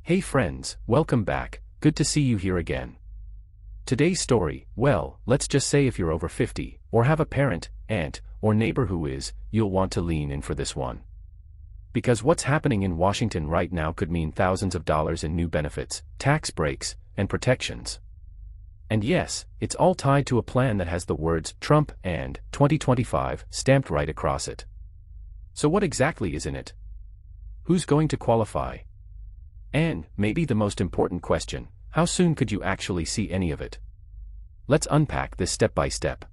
Hey friends, welcome back, good to see you here again. Today's story, well, let's just say if you're over 50, or have a parent, aunt, or neighbor who is, you'll want to lean in for this one. Because what's happening in Washington right now could mean thousands of dollars in new benefits, tax breaks, and protections. And yes, it's all tied to a plan that has the words Trump and 2025 stamped right across it. So what exactly is in it? Who's going to qualify? And, maybe the most important question, how soon could you actually see any of it? Let's unpack this step by step.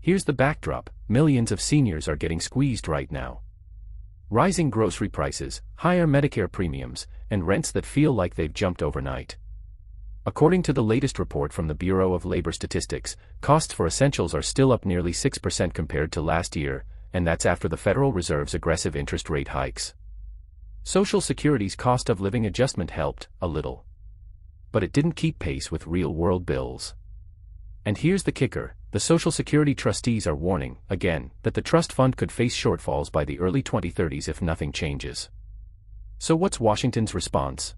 Here's the backdrop: millions of seniors are getting squeezed right now. Rising grocery prices, higher Medicare premiums, and rents that feel like they've jumped overnight. According to the latest report from the Bureau of Labor Statistics, costs for essentials are still up nearly 6% compared to last year, and that's after the Federal Reserve's aggressive interest rate hikes. Social Security's cost of living adjustment helped, a little. But it didn't keep pace with real-world bills. And here's the kicker: the Social Security trustees are warning, again, that the trust fund could face shortfalls by the early 2030s if nothing changes. So what's Washington's response?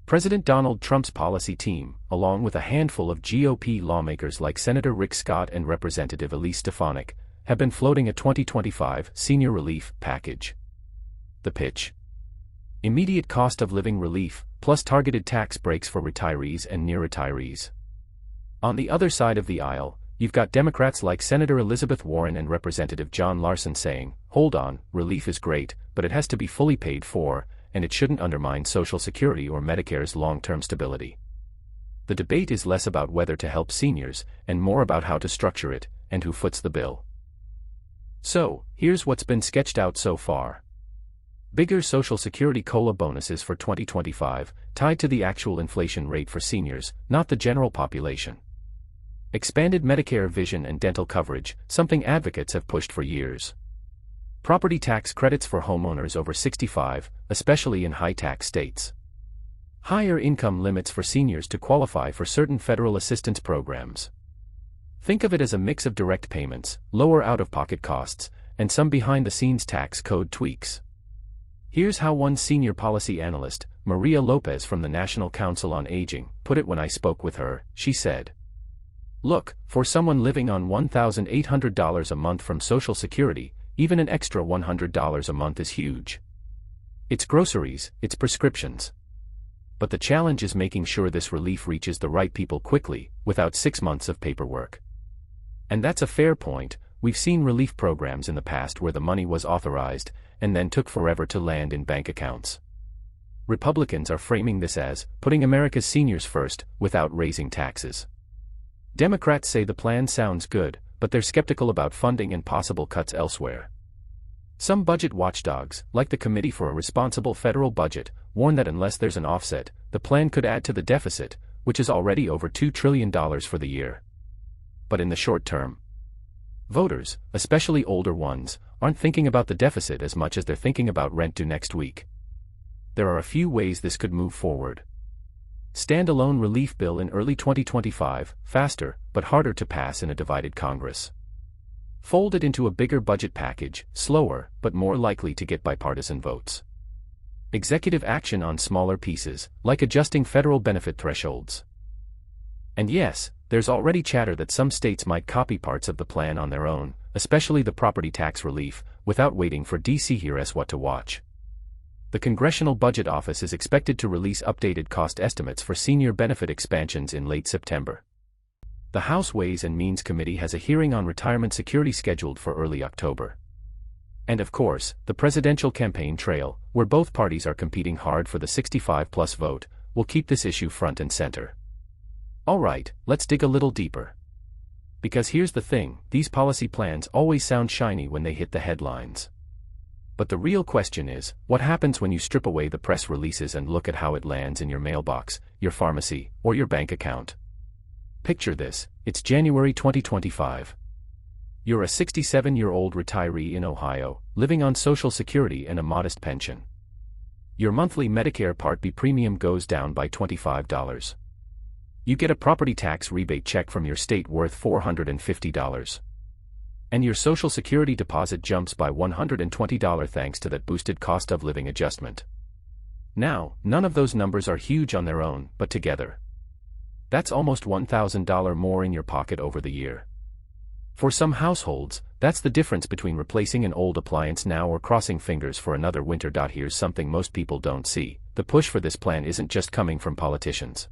President Donald Trump's policy team, along with a handful of GOP lawmakers like Senator Rick Scott and Representative Elise Stefanik, have been floating a 2025 senior relief package. The pitch: immediate cost of living relief, plus targeted tax breaks for retirees and near-retirees. On the other side of the aisle, you've got Democrats like Senator Elizabeth Warren and Representative John Larson saying, hold on, relief is great, but it has to be fully paid for, and it shouldn't undermine Social Security or Medicare's long-term stability. The debate is less about whether to help seniors, and more about how to structure it, and who foots the bill. So, here's what's been sketched out so far. Bigger Social Security COLA bonuses for 2025, tied to the actual inflation rate for seniors, not the general population. Expanded Medicare vision and dental coverage, something advocates have pushed for years. Property tax credits for homeowners over 65, especially in high-tax states. Higher income limits for seniors to qualify for certain federal assistance programs. Think of it as a mix of direct payments, lower out-of-pocket costs, and some behind-the-scenes tax code tweaks. Here's how one senior policy analyst, Maria Lopez from the National Council on Aging, put it when I spoke with her. She said, "Look, for someone living on $1,800 a month from Social Security, even an extra $100 a month is huge. It's groceries, it's prescriptions. But the challenge is making sure this relief reaches the right people quickly, without 6 months of paperwork." And that's a fair point. We've seen relief programs in the past where the money was authorized, and then took forever to land in bank accounts. Republicans are framing this as putting America's seniors first, without raising taxes. Democrats say the plan sounds good, but they're skeptical about funding and possible cuts elsewhere. Some budget watchdogs, like the Committee for a Responsible Federal Budget, warn that unless there's an offset, the plan could add to the deficit, which is already over $2 trillion for the year. But in the short term, voters, especially older ones, aren't thinking about the deficit as much as they're thinking about rent due next week. There are a few ways this could move forward. Standalone relief bill in early 2025, faster, but harder to pass in a divided Congress. Fold it into a bigger budget package, slower, but more likely to get bipartisan votes. Executive action on smaller pieces, like adjusting federal benefit thresholds. And yes, there's already chatter that some states might copy parts of the plan on their own, especially the property tax relief, without waiting for D.C. Here's what to watch. The Congressional Budget Office is expected to release updated cost estimates for senior benefit expansions in late September. The House Ways and Means Committee has a hearing on retirement security scheduled for early October. And of course, the presidential campaign trail, where both parties are competing hard for the 65-plus vote, will keep this issue front and center. Alright, let's dig a little deeper. Because here's the thing, these policy plans always sound shiny when they hit the headlines. But the real question is, what happens when you strip away the press releases and look at how it lands in your mailbox, your pharmacy, or your bank account? Picture this: it's January 2025. You're a 67-year-old retiree in Ohio, living on Social Security and a modest pension. Your monthly Medicare Part B premium goes down by $25. You get a property tax rebate check from your state worth $450. And your Social Security deposit jumps by $120 thanks to that boosted cost of living adjustment. Now, none of those numbers are huge on their own, but together, that's almost $1,000 more in your pocket over the year. For some households, that's the difference between replacing an old appliance now or crossing fingers for another winter. Here's something most people don't see: the push for this plan isn't just coming from politicians.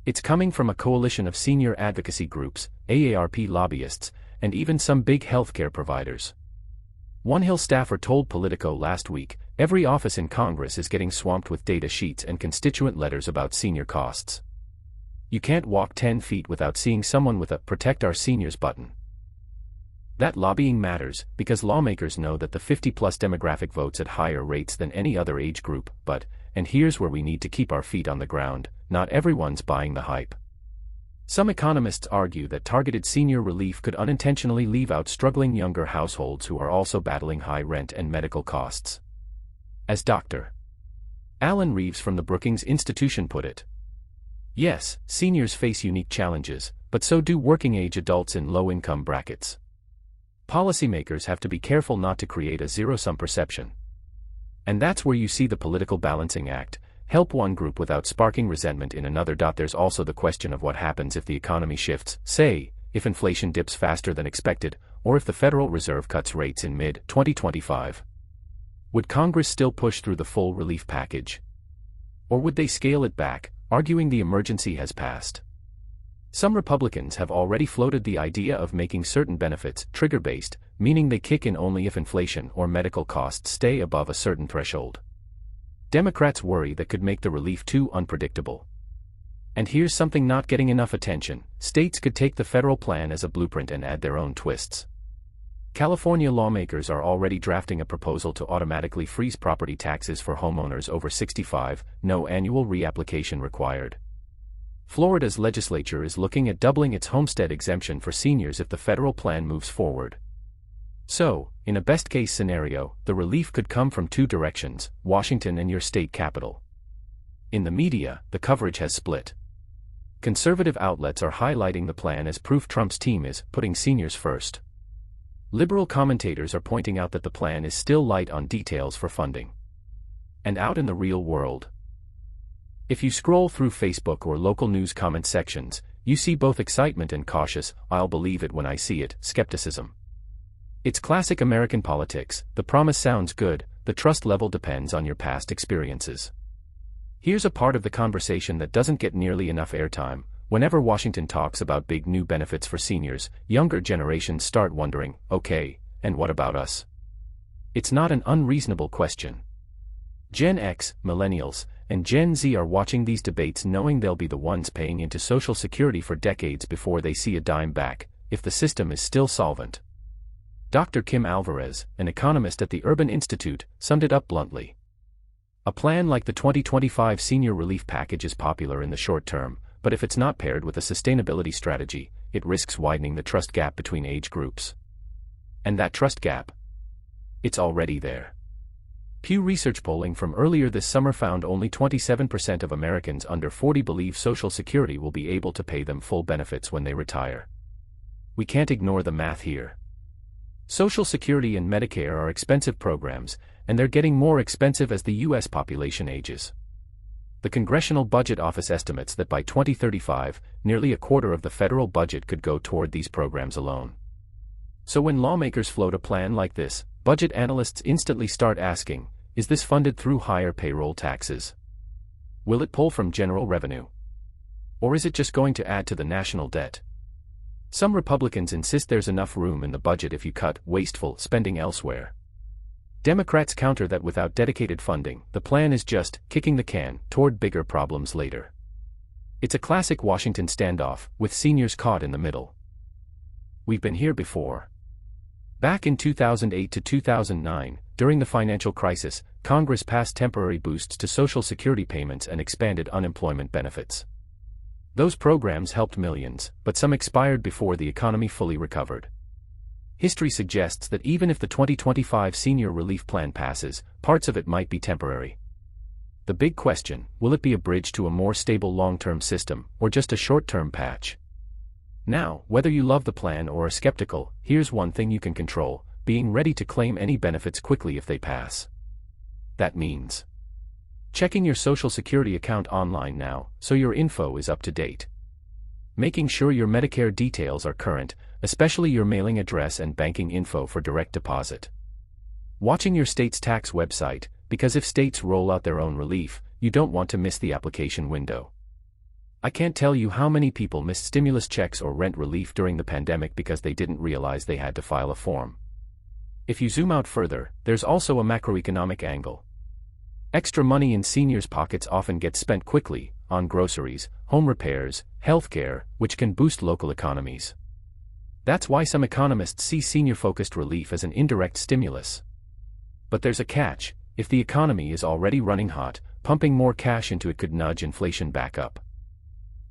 It's coming from a coalition of senior advocacy groups, AARP lobbyists, and even some big healthcare providers. One Hill staffer told Politico last week, every office in Congress is getting swamped with data sheets and constituent letters about senior costs. You can't walk 10 feet without seeing someone with a "Protect Our Seniors" button. That lobbying matters, because lawmakers know that the 50-plus demographic votes at higher rates than any other age group, but, and here's where we need to keep our feet on the ground, not everyone's buying the hype. Some economists argue that targeted senior relief could unintentionally leave out struggling younger households who are also battling high rent and medical costs. As Dr. Alan Reeves from the Brookings Institution put it, yes, seniors face unique challenges, but so do working-age adults in low-income brackets. Policymakers have to be careful not to create a zero-sum perception. And that's where you see the political balancing act: help one group without sparking resentment in another. There's also the question of what happens if the economy shifts, say, if inflation dips faster than expected, or if the Federal Reserve cuts rates in mid-2025. Would Congress still push through the full relief package? Or would they scale it back, arguing the emergency has passed? Some Republicans have already floated the idea of making certain benefits trigger-based, meaning they kick in only if inflation or medical costs stay above a certain threshold. Democrats worry that could make the relief too unpredictable. And here's something not getting enough attention: states could take the federal plan as a blueprint and add their own twists. California lawmakers are already drafting a proposal to automatically freeze property taxes for homeowners over 65, no annual reapplication required. Florida's legislature is looking at doubling its homestead exemption for seniors if the federal plan moves forward. So, in a best-case scenario, the relief could come from two directions: Washington and your state capital. In the media, the coverage has split. Conservative outlets are highlighting the plan as proof Trump's team is putting seniors first. Liberal commentators are pointing out that the plan is still light on details for funding. And out in the real world, if you scroll through Facebook or local news comment sections, you see both excitement and cautious "I'll believe it when I see it" skepticism. It's classic American politics: the promise sounds good, the trust level depends on your past experiences. Here's a part of the conversation that doesn't get nearly enough airtime. Whenever Washington talks about big new benefits for seniors, younger generations start wondering, okay, and what about us? It's not an unreasonable question. Gen X, Millennials, and Gen Z are watching these debates knowing they'll be the ones paying into Social Security for decades before they see a dime back, if the system is still solvent. Dr. Kim Alvarez, an economist at the Urban Institute, summed it up bluntly. A plan like the 2025 senior relief package is popular in the short term, but if it's not paired with a sustainability strategy, it risks widening the trust gap between age groups. And that trust gap? It's already there. Pew Research polling from earlier this summer found only 27% of Americans under 40 believe Social Security will be able to pay them full benefits when they retire. We can't ignore the math here. Social Security and Medicare are expensive programs, and they're getting more expensive as the U.S. population ages. The Congressional Budget Office estimates that by 2035, nearly a quarter of the federal budget could go toward these programs alone. So when lawmakers float a plan like this, budget analysts instantly start asking, is this funded through higher payroll taxes? Will it pull from general revenue? Or is it just going to add to the national debt? Some Republicans insist there's enough room in the budget if you cut wasteful spending elsewhere. Democrats counter that without dedicated funding, the plan is just kicking the can toward bigger problems later. It's a classic Washington standoff, with seniors caught in the middle. We've been here before. Back in 2008 to 2009, during the financial crisis, Congress passed temporary boosts to Social Security payments and expanded unemployment benefits. Those programs helped millions, but some expired before the economy fully recovered. History suggests that even if the 2025 senior relief plan passes, parts of it might be temporary. The big question: will it be a bridge to a more stable long-term system, or just a short-term patch? Now, whether you love the plan or are skeptical, here's one thing you can control: being ready to claim any benefits quickly if they pass. That means Checking your Social Security account online now, so your info is up to date. Making sure your Medicare details are current, especially your mailing address and banking info for direct deposit. Watching your state's tax website, because if states roll out their own relief, you don't want to miss the application window. I can't tell you how many people missed stimulus checks or rent relief during the pandemic because they didn't realize they had to file a form. If you zoom out further, there's also a macroeconomic angle. Extra money in seniors' pockets often gets spent quickly, on groceries, home repairs, healthcare, which can boost local economies. That's why some economists see senior-focused relief as an indirect stimulus. But there's a catch: if the economy is already running hot, pumping more cash into it could nudge inflation back up.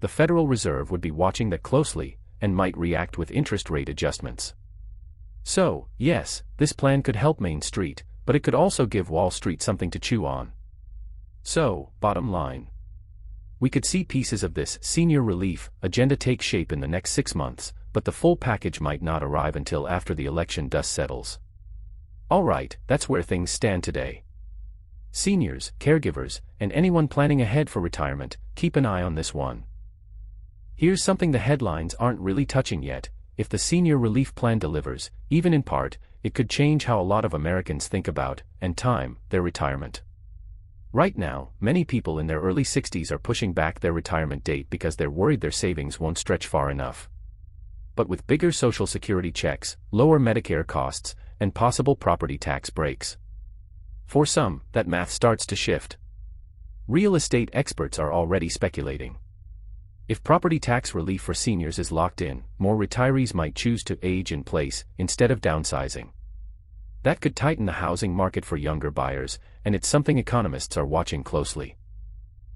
The Federal Reserve would be watching that closely, and might react with interest rate adjustments. So, yes, this plan could help Main Street, but it could also give Wall Street something to chew on. So, bottom line, we could see pieces of this senior relief agenda take shape in the next 6 months, but the full package might not arrive until after the election dust settles. Alright, that's where things stand today. Seniors, caregivers, and anyone planning ahead for retirement, keep an eye on this one. Here's something the headlines aren't really touching yet: if the senior relief plan delivers, even in part, it could change how a lot of Americans think about, and time, their retirement. Right now, many people in their early 60s are pushing back their retirement date because they're worried their savings won't stretch far enough. But with bigger Social Security checks, lower Medicare costs, and possible property tax breaks, for some, that math starts to shift. Real estate experts are already speculating. If property tax relief for seniors is locked in, more retirees might choose to age in place instead of downsizing. That could tighten the housing market for younger buyers, and it's something economists are watching closely.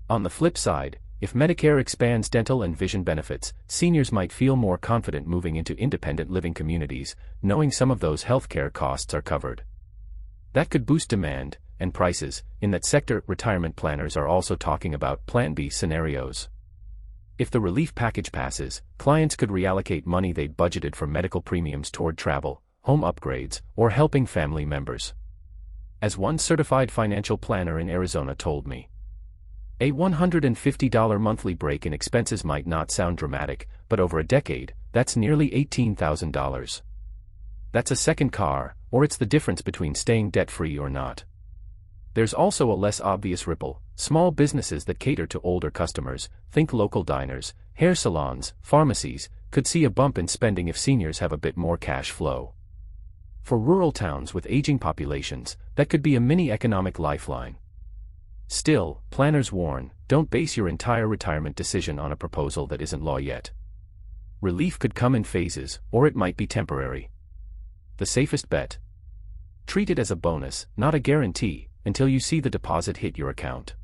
On the flip side, if Medicare expands dental and vision benefits, seniors might feel more confident moving into independent living communities, knowing some of those healthcare costs are covered. That could boost demand and prices in that sector. Retirement planners are also talking about Plan B scenarios. If the relief package passes, clients could reallocate money they'd budgeted for medical premiums toward travel, home upgrades, or helping family members. As one certified financial planner in Arizona told me, a $150 monthly break in expenses might not sound dramatic, but over a decade, that's nearly $18,000. That's a second car, or it's the difference between staying debt-free or not. There's also a less obvious ripple: small businesses that cater to older customers, think local diners, hair salons, pharmacies, could see a bump in spending if seniors have a bit more cash flow. For rural towns with aging populations, that could be a mini economic lifeline. Still, planners warn, don't base your entire retirement decision on a proposal that isn't law yet. Relief could come in phases, or it might be temporary. The safest bet: treat it as a bonus, not a guarantee, until you see the deposit hit your account.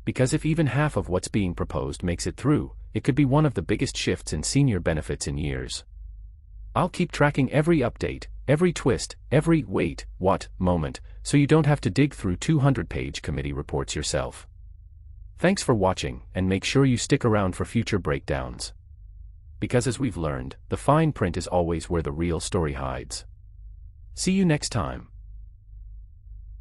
Because if even half of what's being proposed makes it through, it could be one of the biggest shifts in senior benefits in years. I'll keep tracking every update, every twist, every wait, what moment, so you don't have to dig through 200-page committee reports yourself. Thanks for watching, and make sure you stick around for future breakdowns. Because as we've learned, the fine print is always where the real story hides. See you next time.